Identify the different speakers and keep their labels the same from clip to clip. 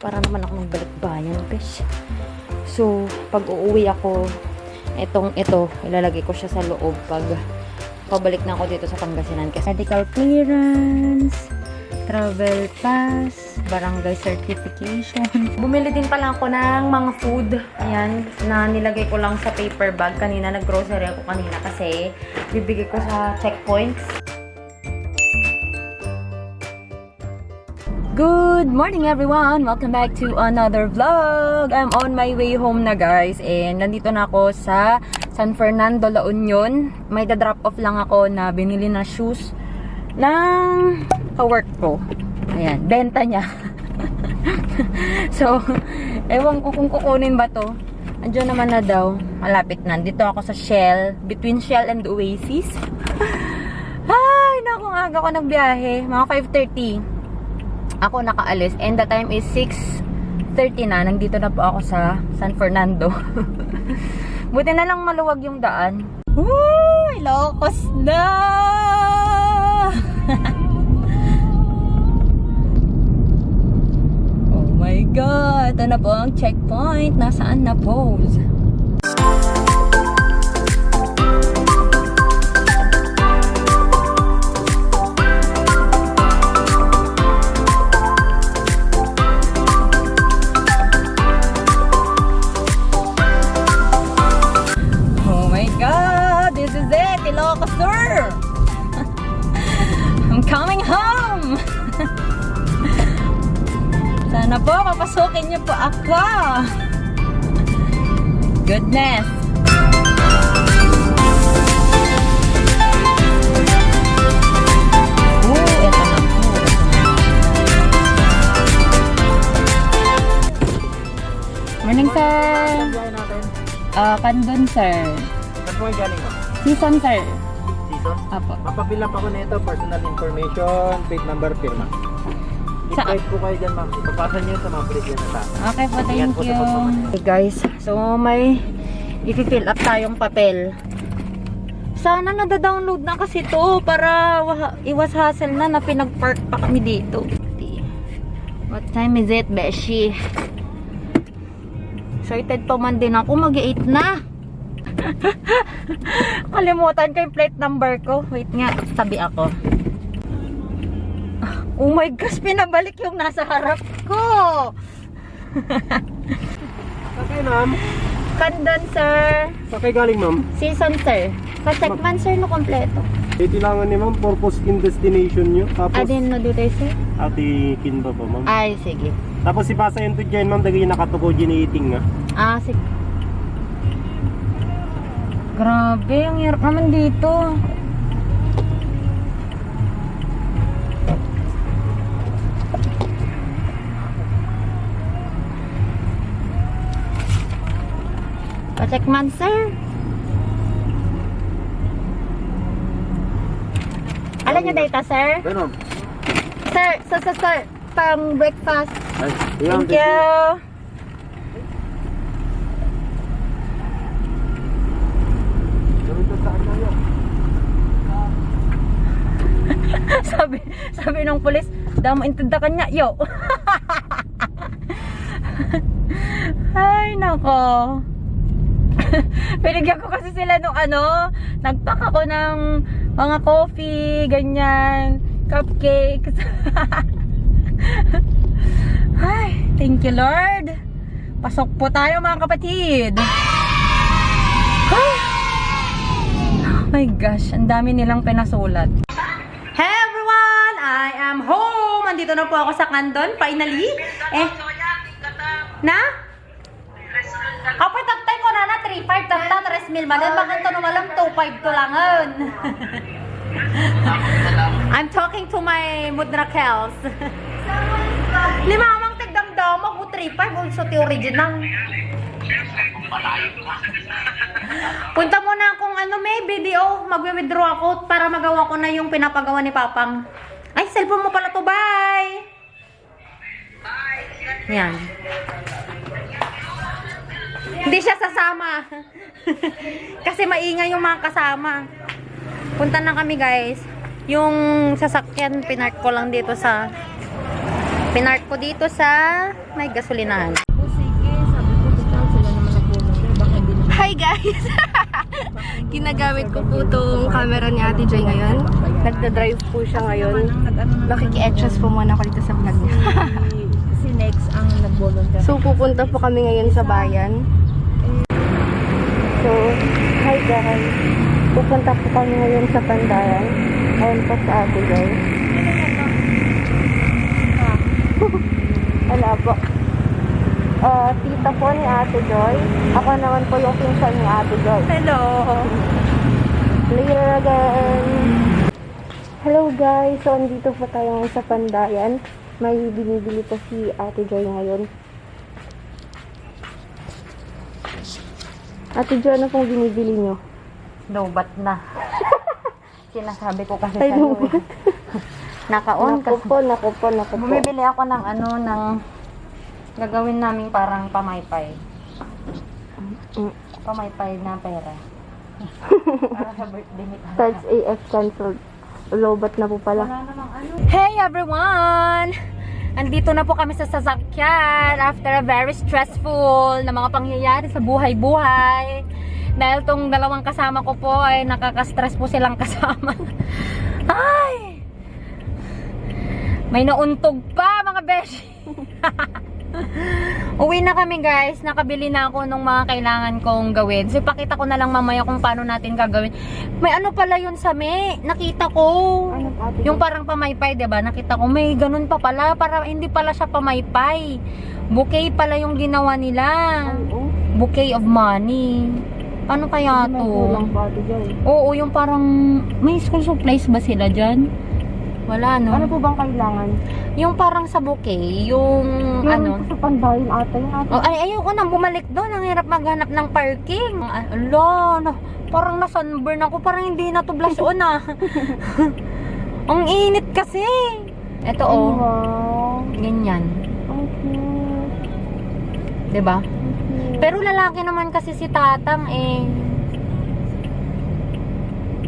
Speaker 1: Para naman ako magbalik bayan, besh. So, pag uuwi ako, ito, ilalagay ko siya sa loob pag pabalik na ako dito sa Pangasinan. Kasi medical clearance, travel pass, barangay certification. Bumili din pala ako ng mga food. Ayan, na nilagay ko lang sa paper bag. Kanina, nag-grocery ako kanina kasi bibigay ko sa checkpoints. Good morning everyone! Welcome back to another vlog! I'm on my way home na guys. And nandito na ako sa San Fernando, La Union. May da-drop off lang ako na binili na shoes ng ka-work ko. Ayan, benta niya. So, ewan ko kung kukunin ba to. Andiyan naman na daw. Malapit na. Dito ako sa Shell. Between Shell and Oasis. Ay, naku, aga ko nagbiyahe. Mga 5:30. Ako nakaalis and the time is 6:30 na. Nandito na po ako sa San Fernando. Buti na lang maluwag yung daan. Uy, Ilocos na! Oh my God! Ito na po ang checkpoint. Nasaan na pose? Ilocos Sur! I'm coming home! Sana po, papasukin niyo po ako! Goodness! Ito na po. Morning, sir! Kandun, sir.
Speaker 2: Saan po yung galing mo?
Speaker 1: Season, sir.
Speaker 2: Season?
Speaker 1: Apo.
Speaker 2: Mapapilap ako nito, personal information, plate number, firma.
Speaker 1: Saan?
Speaker 2: I-type po kayo dyan, ma'am. Ipapasa nyo sa mga plate yan na sa akin.
Speaker 1: Okay po,
Speaker 2: Ingat
Speaker 1: thank
Speaker 2: po sa
Speaker 1: you.
Speaker 2: pagmamahal.
Speaker 1: Okay guys, so may i-fill up tayong papel. Sana nada-download na kasi to para iwas hassle na pinag-park pa kami dito. What time is it, Beshi? Excited pa man din ako, mag-8 na. Kalimutan ko yung plate number ko. Wait nga, tabi ako. Oh my gosh, pinabalik yung nasa harap ko.
Speaker 2: Okay, ma'am.
Speaker 1: Kandun, sir.
Speaker 2: Saan kayo galing, ma'am?
Speaker 1: Season, sir. Pa-check man, sir, no kompleto.
Speaker 2: Itilangan ni ma'am, purpose in destination nyo. Tapos,
Speaker 1: Adin no dito, sir?
Speaker 2: ati kinba po, ma'am.
Speaker 1: Ay, sige.
Speaker 2: Tapos ipasa yun to dyan, ma'am. Dagay nakatuko dyan eating nga.
Speaker 1: Ah, sige. Grabe, ang hirap naman dito. Pa-check man, sir. Alam niyo data, sir?
Speaker 2: Ano?
Speaker 1: Sir. Pang breakfast.
Speaker 2: Ay,
Speaker 1: Thank you. sabi ng pulis, damo intinda kanya, yo. Ay, nako. Pinigyan ko kasi sila nung nagpack ako ng mga coffee, ganyan, cupcakes. Ay, thank you, Lord. Pasok po tayo, mga kapatid. Ay, oh my gosh, ang dami nilang pinasulat. Hey everyone! I am home! Andito na po ako sa Kandon, finally. Na? Kapag tagtay ko na 3.5 tagta, 3 mil manan. Bakit ito naman 2.5 to langan? I'm talking to my Mudrakels. Lima amang tigdamdamag mo 3.5 also the original. Punta mo na kung may video, magwi-withdraw ako para magawa ko na yung pinapagawa ni Papang. Ay, cellphone mo pala to, bye! Yan. Hindi siya sasama. Kasi maingay yung mga kasama. Punta na kami guys. Yung sasakyan, pinark ko lang dito sa Pinark ko dito sa may gasolinahan.
Speaker 3: Hi guys! Ginagamit ko po itong camera ni Ate Joy ngayon. Nagda-drive po siya ngayon. Nakiki-adjust po muna ako dito sa vlog niya.
Speaker 4: Si Nex ang nag-volunteer.
Speaker 3: So, pupunta po kami ngayon sa bayan. So, hi guys. Pupunta po kami ngayon sa Pandayan. Ayun po sa Ate Joy. Wala po. Tita po ni Ate Joy. Ako naman po yung pinsan ni Ate Joy.
Speaker 4: Hello!
Speaker 3: Later again! Hello guys! So, andito po tayo ngayon sa Pandayan. May binibili po si Ate Joy ngayon. Ate Joy, ano pong binibili nyo?
Speaker 1: Lobat na. Sinasabi ko kasi
Speaker 3: Ay,
Speaker 1: sa'yo
Speaker 3: lobat.
Speaker 1: eh. Naka-on
Speaker 3: Naku
Speaker 1: kasi.
Speaker 3: po, naku po, naku po.
Speaker 1: Bumibili ako ng ano, ng gagawin namin parang pamaypay.
Speaker 3: Mm.
Speaker 1: Pamaypay na pera. Para sa birthday ni Tata.
Speaker 3: Starts AF cancelled. Lobat na po pala.
Speaker 1: Wala namang ano. Hey everyone! Andito na po kami sa sasakyan after a very stressful na mga pangyayari sa buhay-buhay. Dahil tong dalawang kasama ko po ay nakaka-stress po silang kasama. Ay! May nauntog pa mga beshi. Uwi na kami guys. Nakabili na ako ng mga kailangan kong gawin. So ipakita ko na lang mamaya kung paano natin gagawin. May ano pala yun sa me. Nakita ko.
Speaker 3: Ano, Ate
Speaker 1: Yung
Speaker 3: Joy?
Speaker 1: parang pamaypay, 'di ba? Nakita ko may ganun pa pala. Para hindi pala siya pamaypay. Bouquet pala yung ginawa nila.
Speaker 3: Oo.
Speaker 1: Bouquet of money. Ano kaya
Speaker 3: May
Speaker 1: to?
Speaker 3: kulang po, Ate Joy.
Speaker 1: Oo, yung parang may school supplies ba sila dyan? Wala, no?
Speaker 3: Ano po bang kailangan?
Speaker 1: Yung parang sa bouquet, yung ano.
Speaker 3: Sa Pandayan ata yung ate.
Speaker 1: Oh, ay, ayoko nang bumalik doon. Ang hirap maghanap ng parking. Ala, no, parang na-sunburn ako. Parang hindi na to blush on, ah. Ang init kasi. Ito, oh.
Speaker 3: Wow.
Speaker 1: Ganyan.
Speaker 3: Okay.
Speaker 1: 'Di ba? Pero lalaki naman kasi si Tatang, eh.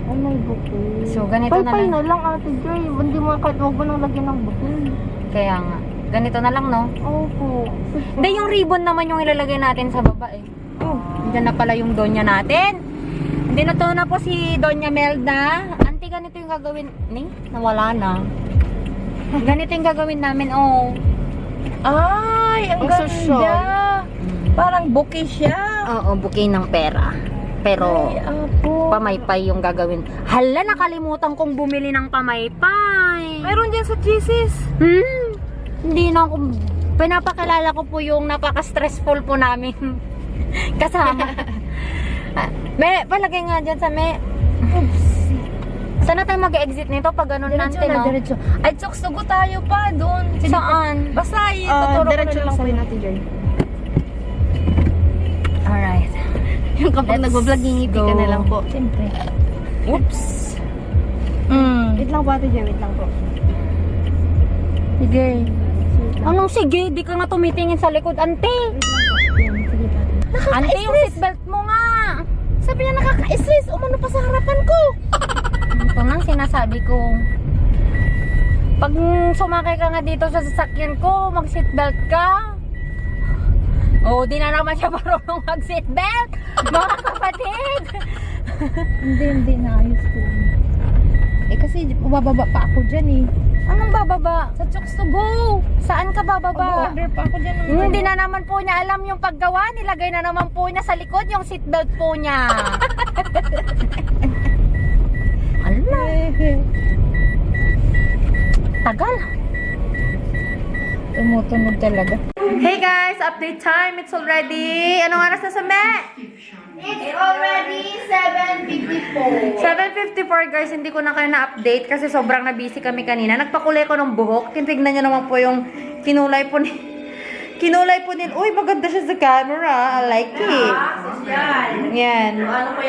Speaker 3: Ay, may bouquet.
Speaker 1: So, ganito na
Speaker 3: Pay-pay
Speaker 1: lang.
Speaker 3: na lang, Ate Joy. Hindi mo kahit huwag mo nang lagyan ng bouquet.
Speaker 1: Kaya nga. Ganito na lang, no?
Speaker 3: Opo.
Speaker 1: Hindi, yung ribbon naman yung ilalagay natin sa baba, eh. Oh, dyan na pala yung donya natin. Hindi na to na po si Donya Melda. Auntie, ganito yung gagawin. Ni? Nawala na. Ganito yung gagawin namin, oh.
Speaker 4: Ay, ang
Speaker 3: Ang
Speaker 4: ganda.
Speaker 3: social.
Speaker 4: Parang bouquet siya.
Speaker 1: Oo, bouquet ng pera. Pero,
Speaker 4: Ay, apo.
Speaker 1: pamaypay yung gagawin. Hala, nakalimutan kong bumili ng pamaypay.
Speaker 4: Meron dyan sa Jesus.
Speaker 1: Hindi na ako, pinapakilala ko po yung napaka-stressful po namin kasama. May, palagay nga dyan sa may, sana tayo mag-exit nito pag ganun
Speaker 4: Diretso
Speaker 1: natin,
Speaker 4: na,
Speaker 1: no?
Speaker 4: diretso. Ay, tsuksugo tayo pa doon. Sige,
Speaker 1: Saan?
Speaker 4: basta ituturo ko
Speaker 3: Diretso
Speaker 4: na
Speaker 3: lang po
Speaker 4: sa'yo.
Speaker 3: yun, Ate Joy.
Speaker 1: Alright.
Speaker 3: Yung kapag
Speaker 1: Let's
Speaker 3: nagbablog, ngingiti ka
Speaker 1: go.
Speaker 3: na lang po.
Speaker 4: Siyempre.
Speaker 1: Oops.
Speaker 3: Wait lang po, Ate Joy. Wait lang po.
Speaker 1: Sige. Anong sige? Di ka nga tumitingin sa likod, ante.
Speaker 3: Sige pa.
Speaker 1: Ante, yung seatbelt mo nga.
Speaker 4: Sabi niya nakaka-stress. Umano pa sa harapan ko.
Speaker 1: Ito nang sinasabi ko. Pag sumakay ka nga dito sa sasakyan ko, mag-seatbelt ka. Oh, di na naman siya marunong mag-seatbelt. Mga kapatid.
Speaker 4: Hindi na. Ayos ko. Eh kasi bumababa pa ako dyan eh.
Speaker 1: Anong bababa?
Speaker 4: Sa Chokes to go.
Speaker 1: Saan ka bababa?
Speaker 4: Mag-order pa ako dyan.
Speaker 1: Hindi na naman po niya alam yung paggawa. Nilagay na naman po niya sa likod yung seatbelt po niya. Ala, tagal.
Speaker 4: Tumutunog talaga.
Speaker 1: Hey guys, update time. It's already, anong oras na sa me?
Speaker 3: It's already 7:54.
Speaker 1: 7:54 guys, hindi ko na kayo na-update kasi sobrang na-busy kami kanina. Nagpakulay ko ng buhok. Tingnan nyo naman po yung kinulay po ni... Uy, maganda siya sa camera. I like it. Yan.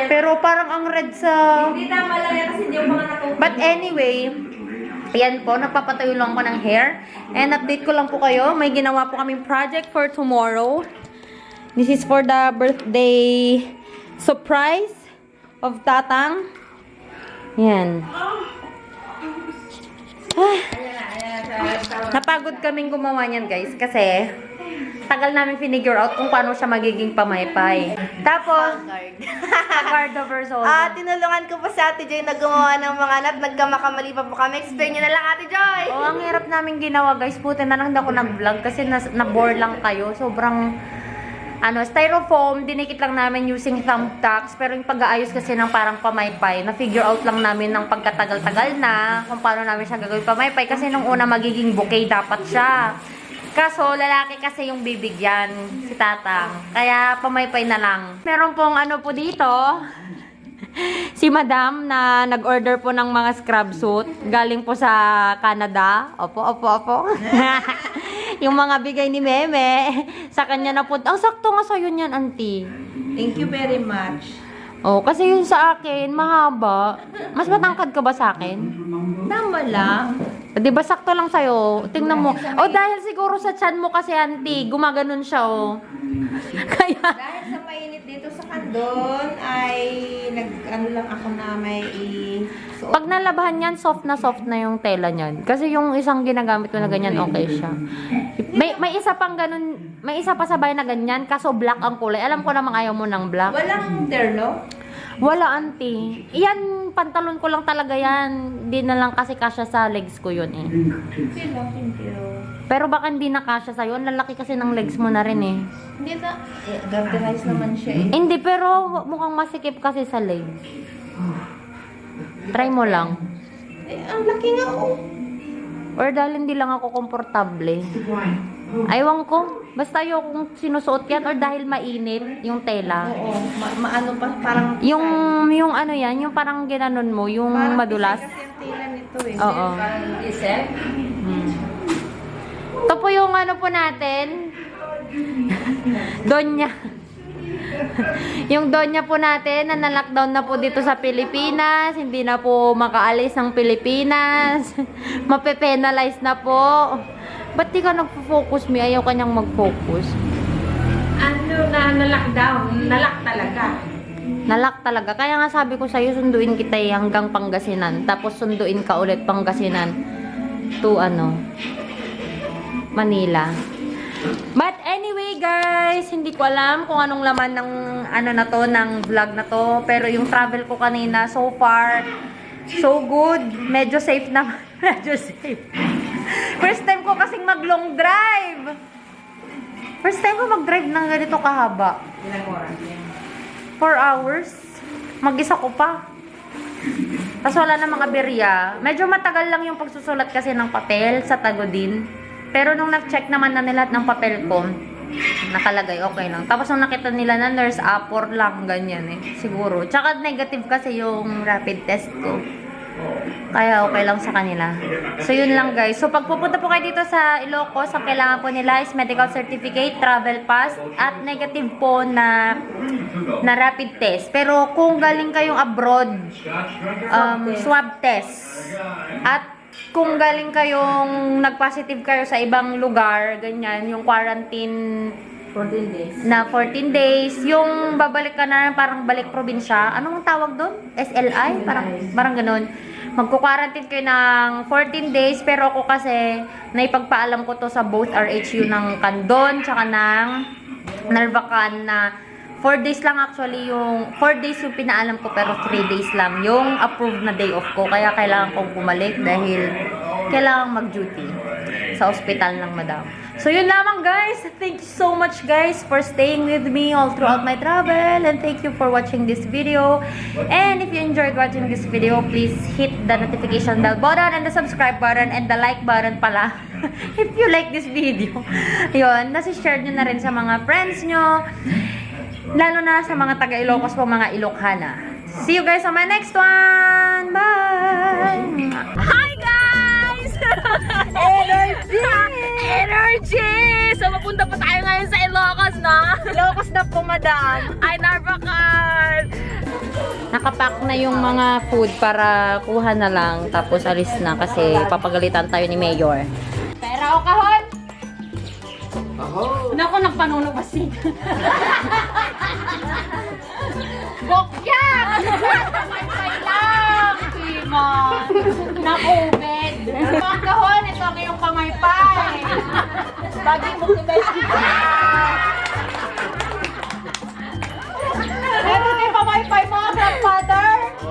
Speaker 1: Pero parang ang red sa...
Speaker 3: Hindi tama lang yan kasi hindi yung mga natutunan.
Speaker 1: But anyway, yan po, nagpapatayo lang ko ng hair. And update ko lang po kayo. May ginawa po kaming project for tomorrow. This is for the birthday surprise of Tatang. Yan. Napagod kaming gumawa niyan, guys, kasi tagal namin finigure out kung paano siya magiging pamaypay. Tapos, guard over shoulder.
Speaker 3: Tinulungan ko po si Ate Joy na gumawa ng mga nat. Nagkamakamali pa po kami. Explain nyo na lang, Ate Joy!
Speaker 1: Oh, ang hirap namin ginawa, guys. Buti na lang ako nag-vlog kasi na-bore lang kayo. Sobrang, styrofoam, dinikit lang namin using thumbtacks. Pero yung pag-aayos kasi ng parang pamaypay, na-figure out lang namin ng pagkatagal-tagal na kung paano namin siya gagawin pamaypay. Kasi nung una magiging bouquet dapat siya. Kaso, lalaki kasi yung bibigyan, si Tatang. Kaya, pamaypay na lang. Meron pong po dito, si Madam na nag-order po ng mga scrub suit. Galing po sa Canada. Opo. Yung mga bigay ni Meme, sa kanya na po. Ang sakto nga sa'yo niyan, auntie.
Speaker 5: Thank you very much.
Speaker 1: Oh, kasi yun sa akin, mahaba. Mas matangkad ka ba sa akin?
Speaker 5: Tama lang.
Speaker 1: Di ba sakto lang sa'yo? Tingnan mo. Oh, dahil siguro sa chan mo kasi, auntie, gumaganon siya, oh. Kaya,
Speaker 5: Dahil sa mainit dito sa Kandon, ay lang ako na may suot.
Speaker 1: pag nalabahan yan, soft na yung tela niyan. Kasi yung isang ginagamit ko na ganyan, okay siya. May isa pang ganun, may isa pa sabay na ganyan, kaso black ang kulay. Alam ko namang ayaw mo ng black.
Speaker 5: Walang terno?
Speaker 1: Wala, auntie. Yan, pantalon ko lang talaga yan. Hindi na lang kasi kasya sa legs ko yun eh.
Speaker 5: Thank you.
Speaker 1: Pero baka hindi na kasya sa'yo. Ang lalaki kasi ng legs mo na rin eh.
Speaker 5: Hindi na, garterize naman siya eh.
Speaker 1: Hindi, pero mukhang masikip kasi sa legs. Try mo lang.
Speaker 5: Ang laki nga oh.
Speaker 1: Or dahil hindi lang ako komportable. Aywan ko. Basta ayokong sinusuot yan or dahil mainit yung tela.
Speaker 5: Oo, maano pa, parang
Speaker 1: Yung ano yan, yung parang ginanon mo, yung
Speaker 5: parang
Speaker 1: madulas.
Speaker 5: kasi yung tela nito eh.
Speaker 1: Oo.
Speaker 5: Isip?
Speaker 1: Ito po yung ano po natin. Donya. Yung donya po natin na na-lockdown na po dito sa Pilipinas. Hindi na po makaalis ng Pilipinas. Mape-penalize na po. Ba't di ka nagpo-focus, Mi? Ayaw kanyang mag-focus.
Speaker 5: Ano na na-lockdown? Nalock talaga.
Speaker 1: Nalock talaga. Kaya nga sabi ko sa'yo, sunduin kita hanggang Pangasinan. Tapos sunduin ka ulit Pangasinan to Manila. But anyway guys, hindi ko alam kung anong laman ng ng vlog na to. Pero yung travel ko kanina, so far, so good. Medyo safe naman. Medyo safe. First time ko kasing mag-long drive. First time ko mag-drive ng ganito kahaba.
Speaker 5: Ilang oras yan?
Speaker 1: 4 hours. Mag-isa ko pa. Tapos wala na mga berya. Medyo matagal lang yung pagsusulat kasi ng papel sa Tagodin. Pero nung nag-check naman na nila ng papel ko, nakalagay okay lang. Tapos nung nakita nila na nurse, 4 lang, ganyan eh. Siguro. Tsaka negative kasi yung rapid test ko. Kaya okay lang sa kanila. So yun lang guys. So pag pupunta po kayo dito sa Ilocos, ang kailangan po nila is medical certificate, travel pass, at negative po na rapid test. Pero kung galing kayong abroad, swab test. At kung galing kayong nag-positive kayo sa ibang lugar, ganyan, yung quarantine
Speaker 5: 14 days.
Speaker 1: na 14 days, yung babalik ka na parang balik probinsya. Anong tawag doon? SLI? Parang ganun. Magko-quarantine kayo ng 14 days, pero ako kasi naipagpaalam ko to sa both RHU ng Kandon tsaka ng Narvacan na 4 days lang actually yung 4 days yung pinaalam ko pero 3 days lang yung approved na day off ko. Kaya kailangan kong bumalik dahil kailangan mag-duty sa ospital ng madam. So yun lamang guys. Thank you so much guys for staying with me all throughout my travel, and thank you for watching this video. And if you enjoyed watching this video, please hit the notification bell button and the subscribe button and the like button pala if you like this video. Yun, nasi-share nyo na rin sa mga friends nyo, lalo na sa mga taga Ilocos po, mga Ilokhana. See you guys on my next one. Bye!
Speaker 3: Hi guys! Energy! So, mapunta pa tayo ngayon sa Ilocos, no?
Speaker 1: Ilocos na po, madam.
Speaker 3: Ay, Narvacan!
Speaker 1: Nakapack na yung mga food para kuha na lang, tapos alis na kasi papagalitan tayo ni Mayor. Pera o kahon? Naku, nagpanunog ba si? Bokyak! May lang! Piman! Naku, bed!
Speaker 5: Mga kahon, ito ang iyong pamaypay. Bagay mo kibay.